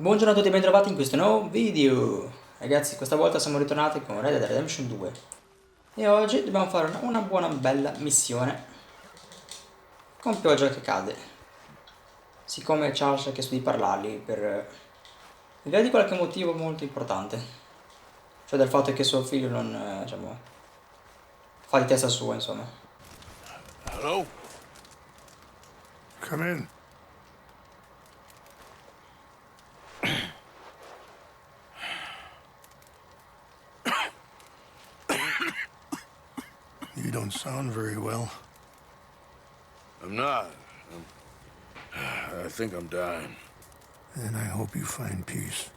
Buongiorno a tutti e bentrovati in questo nuovo video. Ragazzi, questa volta siamo ritornati con Red Dead Redemption 2 e oggi dobbiamo fare una buona bella missione con pioggia che cade. Siccome Charles ha chiesto di parlargli per via di qualche motivo molto importante, cioè del fatto che suo figlio non, diciamo, fa di testa sua, insomma. Hello? Come in. You don't sound very well. I'm not. I think I'm dying. And I hope you find peace.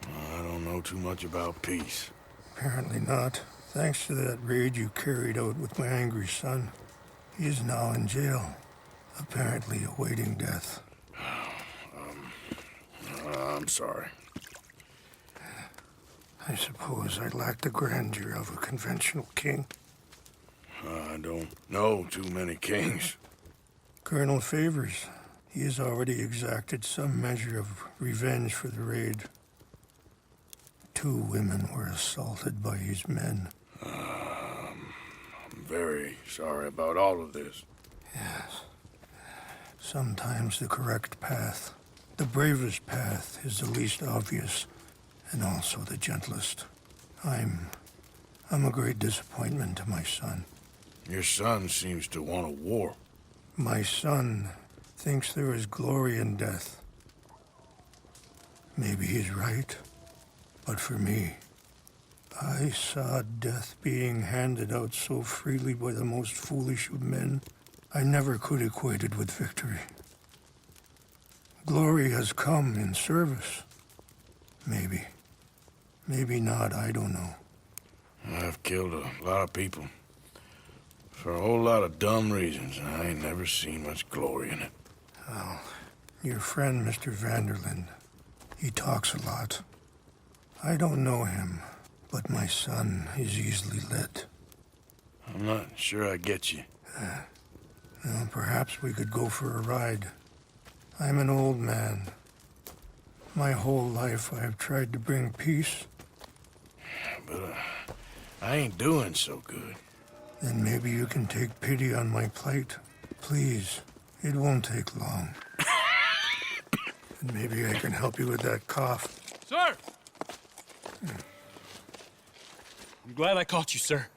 I don't know too much about peace. Apparently not. Thanks to that raid you carried out with my angry son. He is now in jail, apparently awaiting death. I'm sorry. I suppose I lack the grandeur of a conventional king. I don't know too many kings. Colonel Favors, he has already exacted some measure of revenge for the raid. 2 women were assaulted by his men. I'm very sorry about all of this. Yes. Sometimes the correct path, the bravest path, is the least obvious, and also the gentlest. I'm a great disappointment to my son. Your son seems to want a war. My son thinks there is glory in death. Maybe he's right, but for me, I saw death being handed out so freely by the most foolish of men, I never could equate it with victory. Glory has come in service. Maybe. Maybe not, I don't know. I've killed a lot of people. For a whole lot of dumb reasons, and I ain't never seen much glory in it. Well, your friend, Mr. Vanderlyn, he talks a lot. I don't know him, but my son is easily led. I'm not sure I get you. Well, perhaps we could go for a ride. I'm an old man. My whole life I have tried to bring peace. But I ain't doing so good. Then maybe you can take pity on my plight. Please, it won't take long. And maybe I can help you with that cough. Sir! I'm glad I caught you, sir.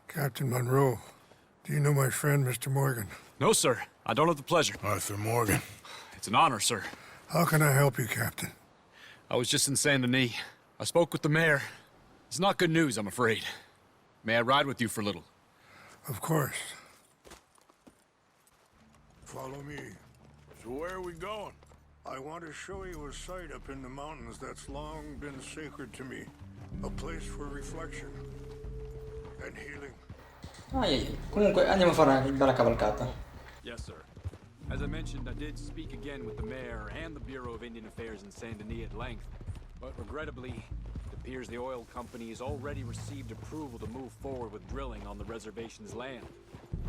Captain Monroe, do you know my friend, Mr. Morgan? No, sir. I don't have the pleasure. Arthur Morgan. It's an honor, sir. How can I help you, Captain? I was just in Saint Denis. I spoke with the mayor. It's not good news, I'm afraid. May I ride with you for a little? Of course. Follow me. So where are we going? I want to show you a site up in the mountains that's long been sacred to me. A place for reflection and healing. Comunque andiamo a fare una bella cavalcata. Yes, sir. As I mentioned, I did speak again with the mayor and the Bureau of Indian Affairs in Saint Denis at length, but regrettably, it appears the oil company has already received approval to move forward with drilling on the reservation's land.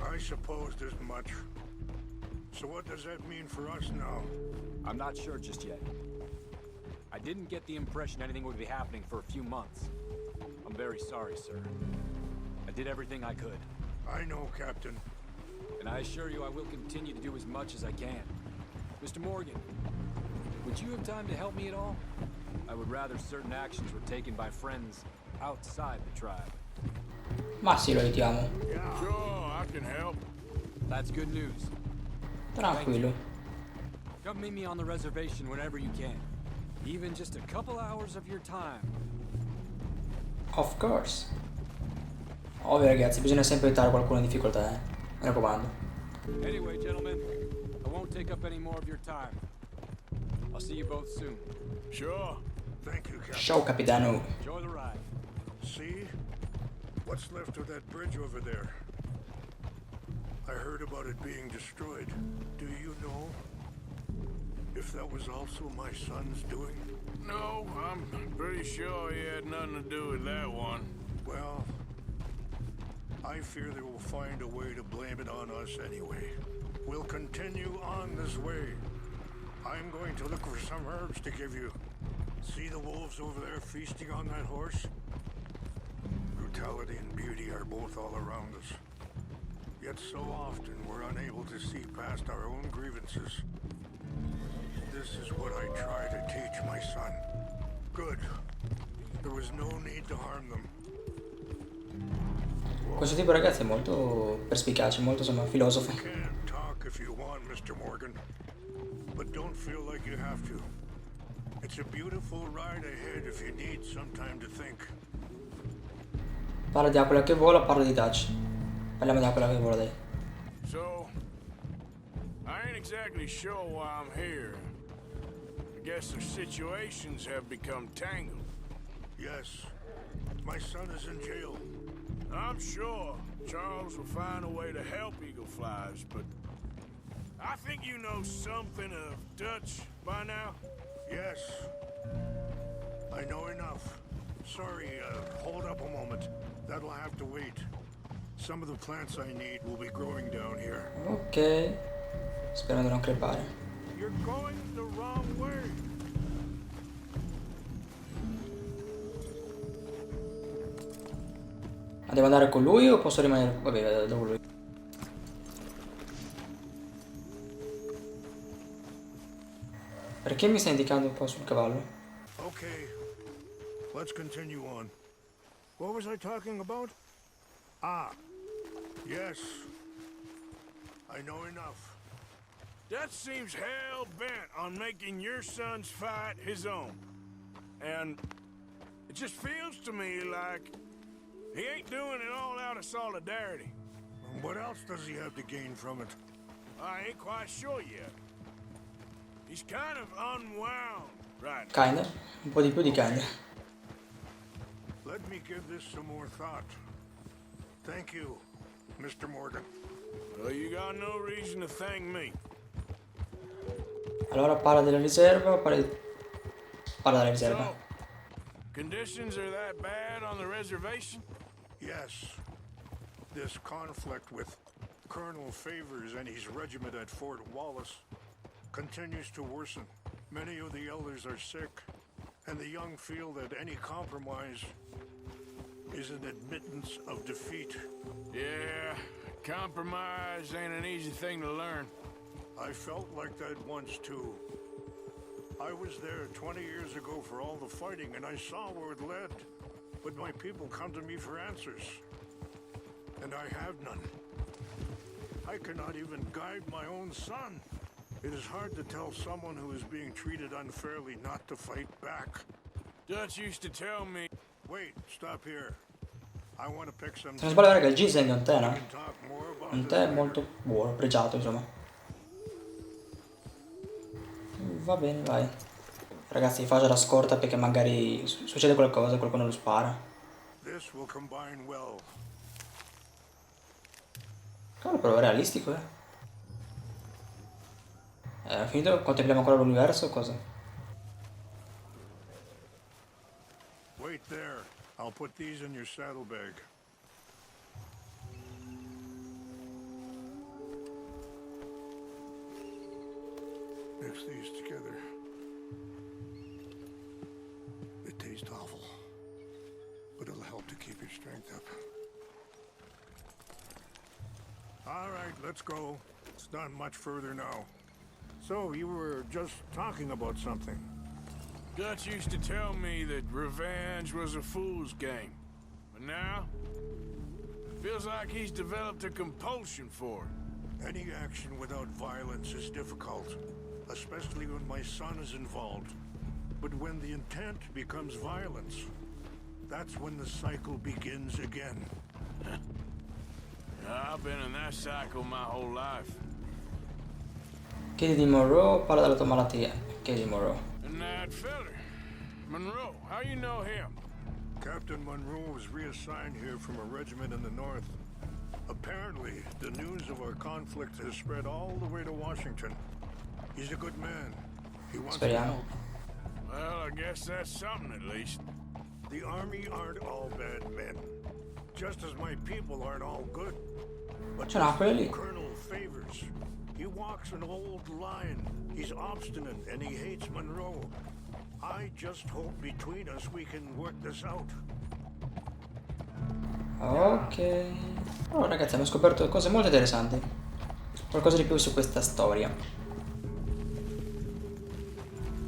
I supposed as much. So what does that mean for us now? I'm not sure just yet. I didn't get the impression anything would be happening for a few months. I'm very sorry, sir. I did everything I could. I know, Captain. And I assure you I will continue to do as much as I can. Mr. Morgan, would you have time to help me at all? I would rather certain actions were taken by friends outside the tribe. Ma sì, lo aiutiamo. Sure, I can help. That's good news. Tranquillo. Come meet me on the reservation whenever you can. Even just a couple hours of your time. Of course. Ovvio ragazzi, bisogna sempre aiutare qualcuno in difficoltà, Mi raccomando. Anyway, gentlemen, I won't take up any more of your time. I'll see you both soon. Sure. Thank you, Captain. Ciao capitano. Enjoy the ride. See? What's left of that bridge over there? I heard about it being destroyed. Do you know if that was also my son's doing? No, I'm pretty sure he had nothing to do with that one. Well, I fear they will find a way to blame it on us anyway. We'll continue on this way. I'm going to look for some herbs to give you. See the wolves over there feasting on that horse? Brutality and beauty are both all around us. Yet so often we're unable to see past our own grievances. This is what I try to teach my son. Good. There was no need to harm them. Questo tipo ragazzi è molto perspicace, molto insomma filosofo. You can talk if you want, Mr. Morgan. But don't feel like you have to. It's a beautiful ride ahead if you need some time to think. Parla di Aquila che vola, parla di Dutch. Parliamo di Aquila che vola, dai. So, I ain't exactly sure why I'm here. I guess their situations have become tangled. Yes. My son is in jail. I'm sure Charles will find a way to help Eagle Flies, but I think you know something of Dutch by now. Yes. I know enough. Sorry, hold up a moment. That'll have to wait. Some of the plants I need will be growing down here. Ok. Spero di non crepare. You're going the wrong way. Ma devo andare con lui o posso rimanere? Vabbè, vado con lui. Perché mi sta indicando un po' sul cavallo? Okay. Let's continue on. What was I talking about? Ah. Yes. I know enough. Dutch seems hell-bent on making your son's fight his own. And it just feels to me like he ain't doing it all out of solidarity. And what else does he have to gain from it? I ain't quite sure yet. He's kind of unwound right now. Kinda. Un po' di più di kinda. Let me give this some more thought. Thank you, Mr. Morgan. Well, you got no reason to thank me. Allora parla della riserva, parla della riserva. So, conditions are that bad on the reservation? Yes. This conflict with Colonel Favors and his regiment at Fort Wallace continues to worsen. Many of the elders are sick, and the young feel that any compromise is an admittance of defeat. Yeah, compromise ain't an easy thing to learn. I felt like that once, too. I was there 20 years ago for all the fighting, and I saw where it led. But my people come to me for answers, and I have none. I cannot even guide my own son. It is hard to tell someone who is being treated unfairly not to fight back. Dutch used to tell me... Wait, stop here. I want to pick some... Se non sbaglio raga il ginseng è un tè, We no? can talk more about Un this tè later. molto buono, pregiato insomma. Va bene, vai. Ragazzi, faccio la scorta perché magari succede qualcosa, qualcuno lo spara. This will combine well. Cavolo, però è realistico, finito? Contempliamo ancora l'universo o cosa? Wait there. I'll put these in your saddlebag. Mix these together. It tastes awful, but it'll help to keep your strength up. All right, let's go. It's not much further now. So, you were just talking about something. Dutch used to tell me that revenge was a fool's game. But now, feels like he's developed a compulsion for it. Any action without violence is difficult, especially when my son is involved. But when the intent becomes violence, that's when the cycle begins again. I've been in that cycle my whole life. Chiedi di Monroe, parla della tua malattia. Chiedi di Monroe. And that feller, Monroe, how you know him? Captain Monroe was reassigned here from a regiment in the north. Apparently, the news of our conflict has spread all the way to Washington. He's a good man. He wants to Speriamo. help. Well, I guess that's something at least. The army aren't all bad men, just as my people aren't all good. But Ce n'ha quelli lì. Colonel Favors, he walks an old line. He's obstinate and he hates Monroe. I just hope between us we can work this out. Ok. Oh ragazzi, abbiamo scoperto cose molto interessanti. Qualcosa di più su questa storia.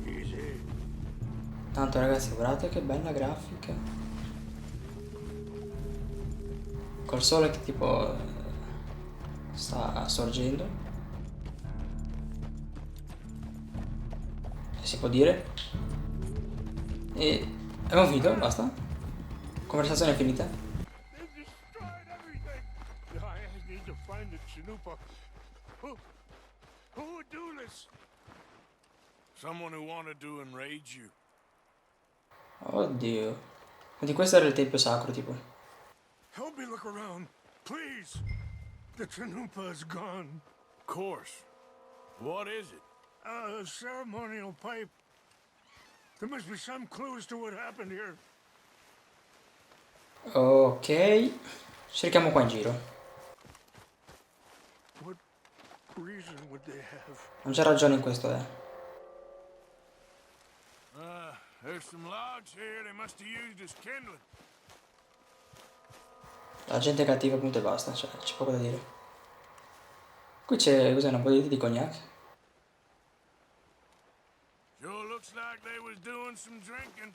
Easy. Tanto ragazzi, guardate che bella grafica. Col sole che tipo sta sorgendo. Se si può dire. E abbiamo finito, basta. Conversazione finita. They destroyed everything. I need to find the Chanupa. Who would do this? Someone who wanted to enrage you. Oddio. Quindi questo era il tempio sacro, tipo. Help me look around, please. The Chanupa is gone. Of course. What is it? A ceremonial pipe. There must be some clues to what happened here. Ok. Cerchiamo qua in giro. What reason would they have? Non c'è ragione in questo, There's some logs here. They must have used as kindling. La gente è cattiva, appunto, e basta. Cioè, c'è poco da dire. Qui c'è, cos'è, una bottiglia di cognac? Sure looks like they was doing some drinking.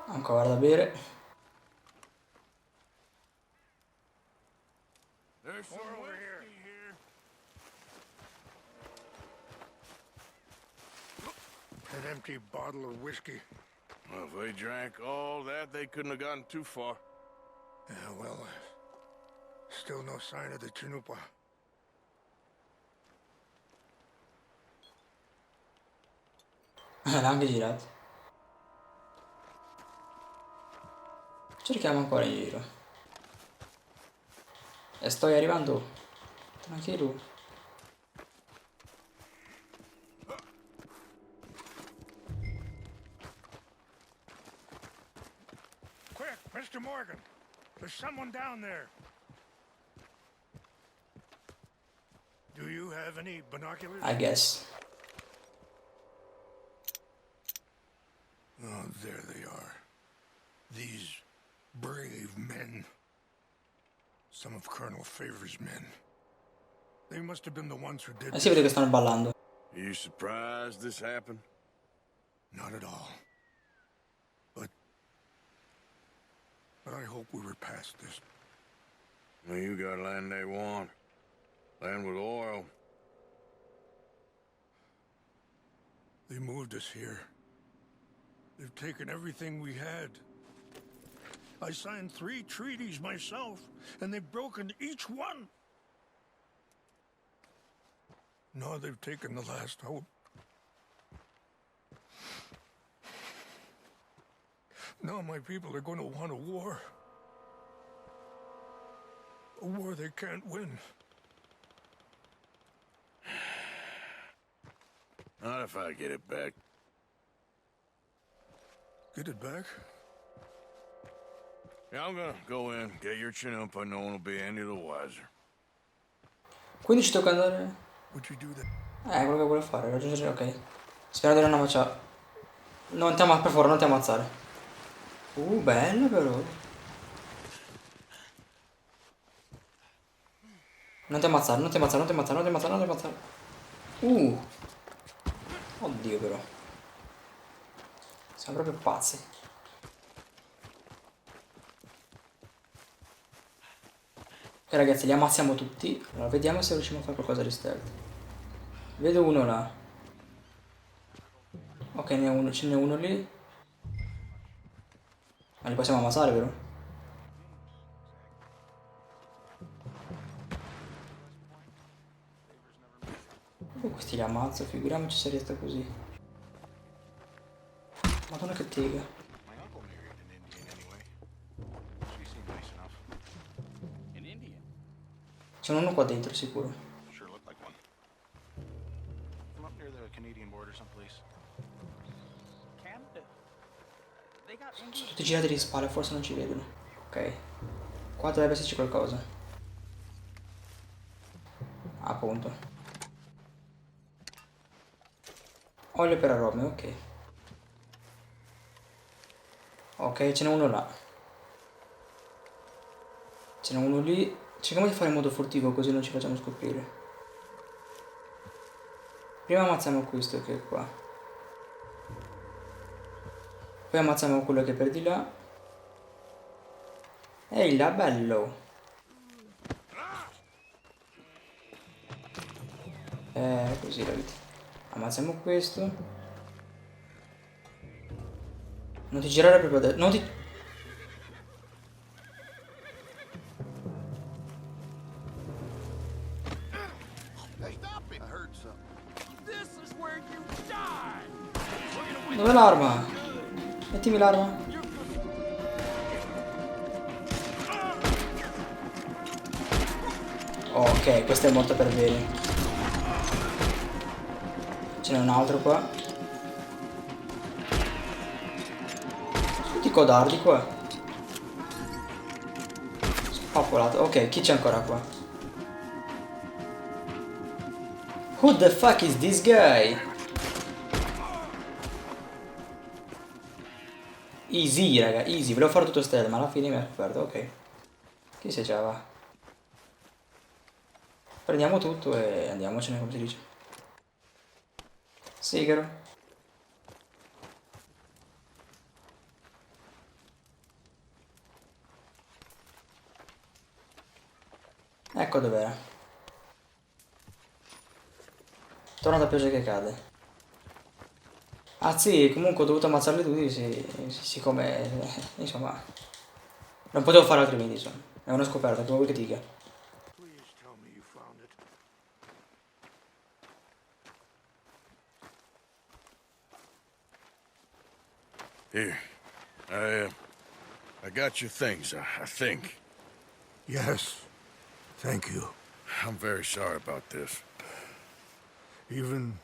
Ancora da bere. There's some More over whiskey here. An empty bottle of whiskey. Well, if they drank all that, they couldn't have gotten too far. Yeah, well, still no sign of the Chanupa. L'ha anche girato. Cerchiamo ancora in giro. E sto arrivando. Tranquillo. Quick, Mr. Morgan. There's someone down there. Do you have any binoculars? I guess. Oh, there they are. These brave men. Some of Colonel Favor's men. They must have been the ones who did Si vede che stanno ballando. You surprised this happened? Not at all. But I hope we were past this. Well, you got land they want. Land with oil. They moved us here. They've taken everything we had. I signed 3 treaties myself, and they've broken each one. Now they've taken the last hope. Now my people are going to want a war. A war they can't win. Not if I get it back. Get it back? Yeah, I'm gonna go in, get your Chanupa, no one will be any the wiser. Quindi ci tocca andare. Would you do that? Quello che vuole fare, raggiungere, ok. Spero di non ammazzare. Non ti ammazzare, per favore, non ti ammazzare. Bella però. Non ti ammazzare, non ti ammazzare, non ti ammazzare, non ti ammazzare, non ti ammazzare. Oddio però. Siamo proprio pazzi. Ok ragazzi, li ammazziamo tutti. Allora vediamo se riusciamo a fare qualcosa di stealth. Vedo uno là. Ok, ce n'è uno lì. Ma li possiamo ammazzare, vero? Questi li ammazzo, figuriamoci se resta così. Madonna che tega. C'è uno qua dentro, sicuro. Sono tutti girati di spalle, forse non ci vedono. Ok. Qua dovrebbe esserci qualcosa. Appunto. Olio per aromi, ok. Ok, ce n'è uno là. Ce n'è uno lì. Cerchiamo di fare in modo furtivo così non ci facciamo scoprire. Prima ammazziamo questo che è qua. Poi ammazziamo quello che è per di là. Ehi là, bello. Così la vita. Ammazziamo questo. Non ti girare proprio adesso. Non ti... Dov'è l'arma? Mettimi l'arma. Ok, questo è molto per bene. Ce n'è un altro qua. Tutti codardi qua. Spappolato. Ok, chi c'è ancora qua? Who the fuck is this guy? Easy, raga, easy. Volevo fare tutto stealth, ma alla fine mi ha scoperto. Ok. Chi se già va? Prendiamo tutto e andiamocene, come si dice. Sigaro. Ecco dov'era. Torna da pioggia che cade. Ah sì, comunque ho dovuto ammazzarli tutti, siccome... insomma... Non potevo fare altrimenti, insomma. È una scoperta, come vuoi che dica. Please tell me you found it. Here. I got your things, I think. Yes, thank you. I'm very sorry about this. Even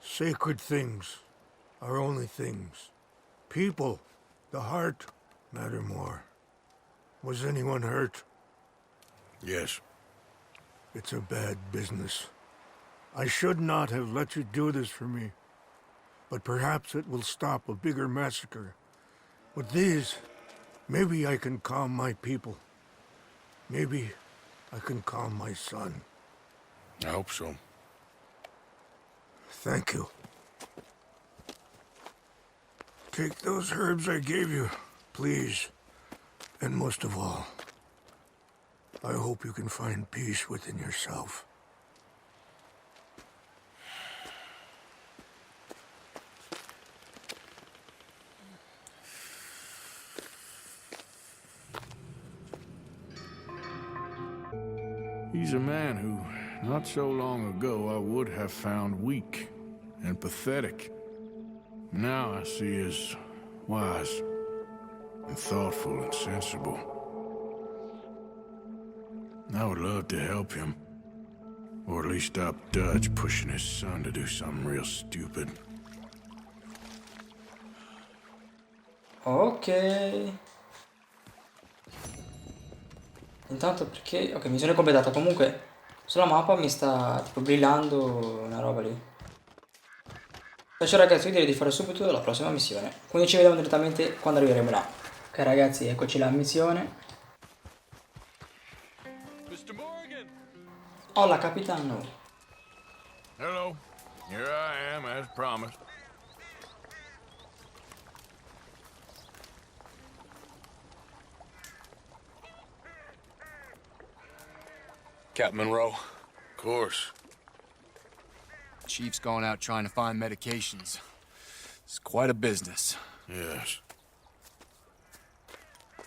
sacred things are only things. People, the heart, matter more. Was anyone hurt? Yes. It's a bad business. I should not have let you do this for me. But perhaps it will stop a bigger massacre. With these, maybe I can calm my people. Maybe I can calm my son. I hope so. Thank you. Take those herbs I gave you, please. And most of all, I hope you can find peace within yourself. He's a man who, not so long ago, I would have found weak and pathetic. Now I see as wise and thoughtful and sensible. I would love to help him, or at least stop Dutch pushing his son to do something real stupid. Ok. Intanto perché... Ok, missione completata. Comunque sulla mappa mi sta tipo brillando una roba lì. Perciò ragazzi io direi di fare subito la prossima missione. Quindi ci vediamo direttamente quando arriveremo là. Ok ragazzi, eccoci la missione. Hola capitano. Hello. Here I am, as promised. Captain Monroe. Of course. Chief's gone out trying to find medications. It's quite a business. Yes.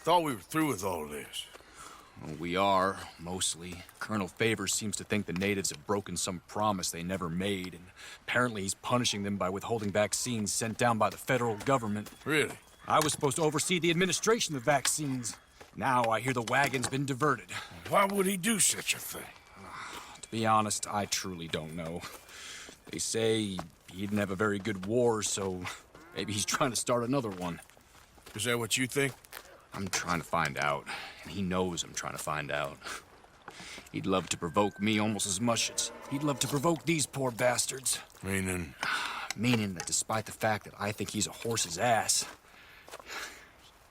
Thought we were through with all this. Well, we are, mostly. Colonel Favors seems to think the natives have broken some promise they never made, and apparently he's punishing them by withholding vaccines sent down by the federal government. Really? I was supposed to oversee the administration of vaccines. Now I hear the wagon's been diverted. Why would he do such a thing? To be honest, I truly don't know. They say he didn't have a very good war, so maybe he's trying to start another one. Is that what you think? I'm trying to find out, and he knows I'm trying to find out. He'd love to provoke me almost as much as he'd love to provoke these poor bastards. Meaning? Meaning that despite the fact that I think he's a horse's ass,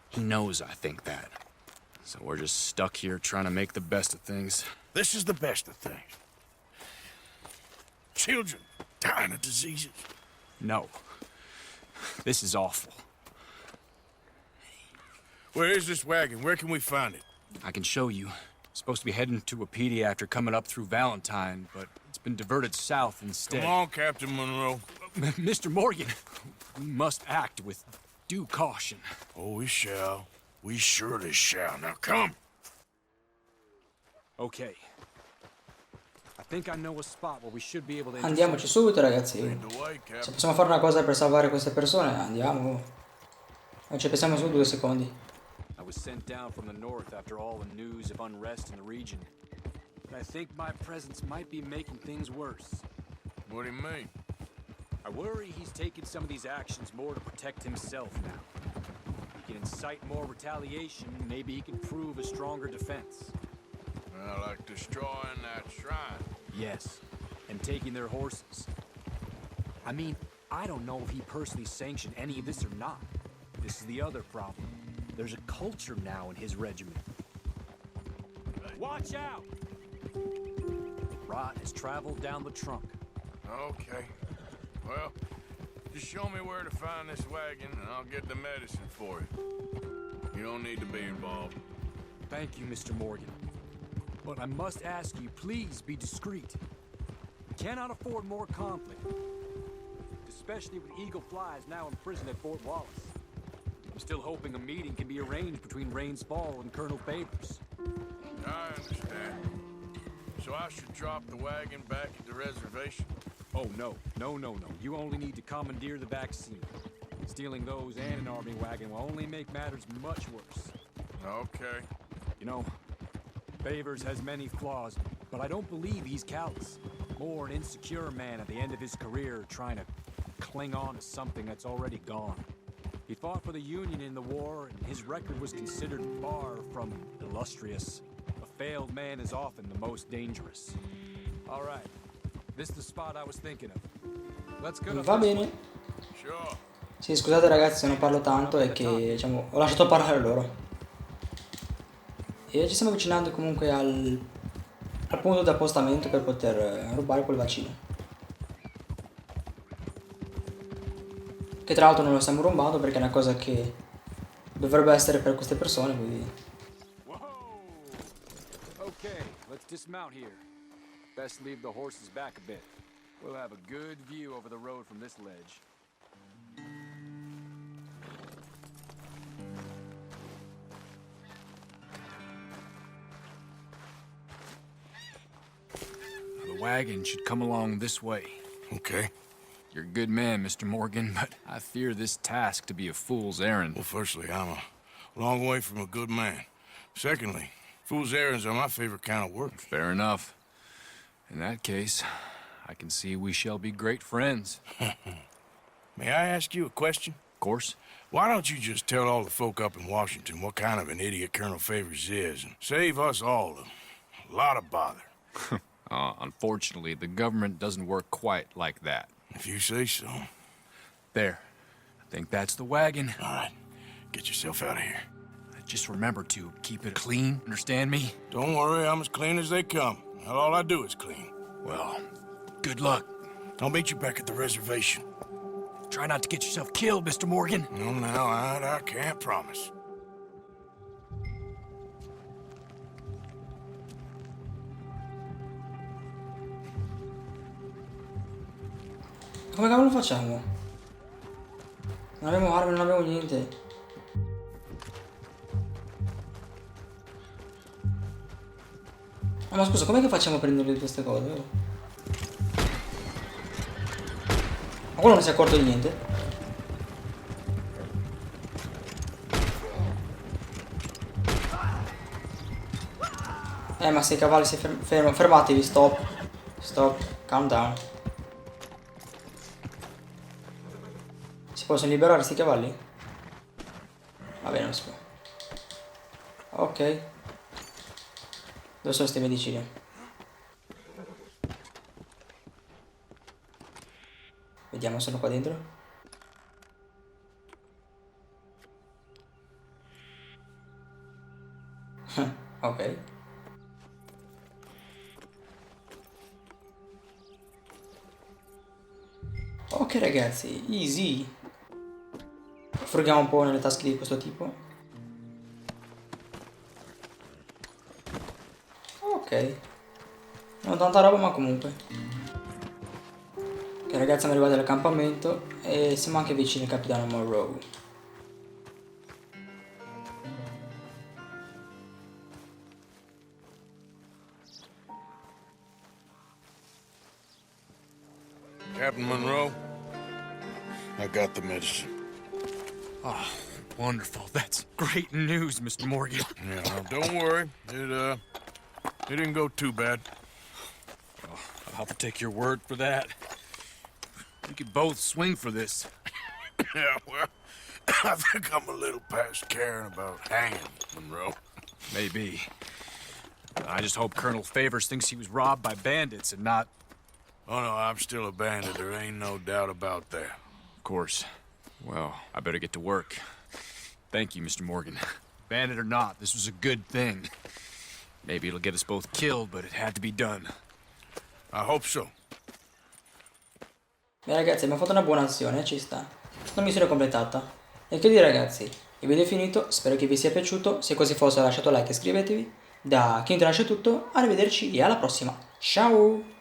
he knows I think that. So we're just stuck here trying to make the best of things. This is the best of things. Children dying of diseases. No. This is awful. Where is this wagon? Where can we find it? I can show you. Supposed to be heading to Wapiti after coming up through Valentine, but it's been diverted south instead. Come on, Captain Monroe. Mr. Morgan, we must act with due caution. Oh, we shall. We surely shall. Now come. Okay. I think I know a spot where we should be able to Andiamoci subito, ragazzi. Lead the way, Se Captain. possiamo fare una cosa per salvare queste persone, andiamo. Non ci pensiamo su 2 secondi. I was sent down from the north after all the news of unrest in the region. But I think my presence might be making things worse. What do you mean? I worry he's taking some of these actions more to protect himself now. He can incite more retaliation, maybe he can prove a stronger defense. Well, like destroying that shrine. Yes, and taking their horses. I mean, I don't know if he personally sanctioned any of this or not. This is the other problem. There's a culture now in his regiment. Watch out! Rot has traveled down the trunk. Okay. Well, just show me where to find this wagon and I'll get the medicine for you. You don't need to be involved. Thank you, Mr. Morgan. But I must ask you, please be discreet. We cannot afford more conflict. Especially with Eagle Flies now in prison at Fort Wallace. I'm still hoping a meeting can be arranged between Rains Fall and Colonel Favors. I understand. So I should drop the wagon back at the reservation? Oh, no. No. You only need to commandeer the vaccine. Stealing those and an army wagon will only make matters much worse. Okay. You know, Favors has many flaws, but I don't believe he's callous. More an insecure man at the end of his career trying to cling on to something that's already gone. He fought for the Union in the war, and his record was considered far from illustrious. A failed man is often the most dangerous. All right. This is the spot I was thinking of. Let's go to Va bene. Sure. Sì, scusate ragazzi se non parlo tanto, è che diciamo ho lasciato parlare loro. E ci stiamo avvicinando comunque al punto di appostamento per poter rubare quel vaccino. Che tra l'altro non lo stiamo rubando perché è una cosa che dovrebbe essere per queste persone, quindi... Whoa! Okay, let's dismount here. Best leave the horses back a bit. We'll have a good view over the road from this ledge. The wagon should come along this way. Okay. You're a good man, Mr. Morgan, but I fear this task to be a fool's errand. Well, firstly, I'm a long way from a good man. Secondly, fool's errands are my favorite kind of work. Fair enough. In that case, I can see we shall be great friends. May I ask you a question? Of course. Why don't you just tell all the folk up in Washington what kind of an idiot Colonel Favors is and save us all a lot of bother? Unfortunately, the government doesn't work quite like that. If you say so. There. I think that's the wagon. All right. Get yourself out of here. Just remember to keep it clean, understand me? Don't worry, I'm as clean as they come. Not all I do is clean. Well, good luck. I'll meet you back at the reservation. Try not to get yourself killed, Mr. Morgan. No, now, I can't promise. Come cavolo facciamo? Non abbiamo armi, non abbiamo niente. Ma scusa, com'è che facciamo a prendere queste cose? Ma quello non si è accorto di niente? Ma se i cavalli si fermatevi, stop. Stop, calm down. Si possono liberare sti cavalli? Va bene, non si può. Ok. Dove sono sti medicine? Vediamo se sono qua dentro. Ok. Ok ragazzi, easy. Frughiamo un po' nelle tasche di questo tipo. Ok. Non tanta roba ma comunque. Ok ragazzi, siamo arrivati all'accampamento e siamo anche vicini al capitano Monroe. Captain Monroe, I got the medicine. Oh, wonderful. That's great news, Mr. Morgan. Yeah, now, don't worry. It didn't go too bad. Oh, I'll take your word for that. We could both swing for this. Yeah, well, I think I'm a little past caring about hanging, Monroe. Maybe. I just hope Colonel Favors thinks he was robbed by bandits and not... Oh, no, I'm still a bandit. There ain't no doubt about that. Of course. Well, I better get to work. Thank you, Mr. Morgan. Bandit or not, this was a good thing. Maybe it'll get us both killed, but it had to be done. I hope so. Beh ragazzi, abbiamo fatto una buona azione, ci sta. Una missione completata. E che dire ragazzi, il video è finito, spero che vi sia piaciuto, se così fosse lasciate like e iscrivetevi. Da Chi Internet è tutto, arrivederci e alla prossima. Ciao!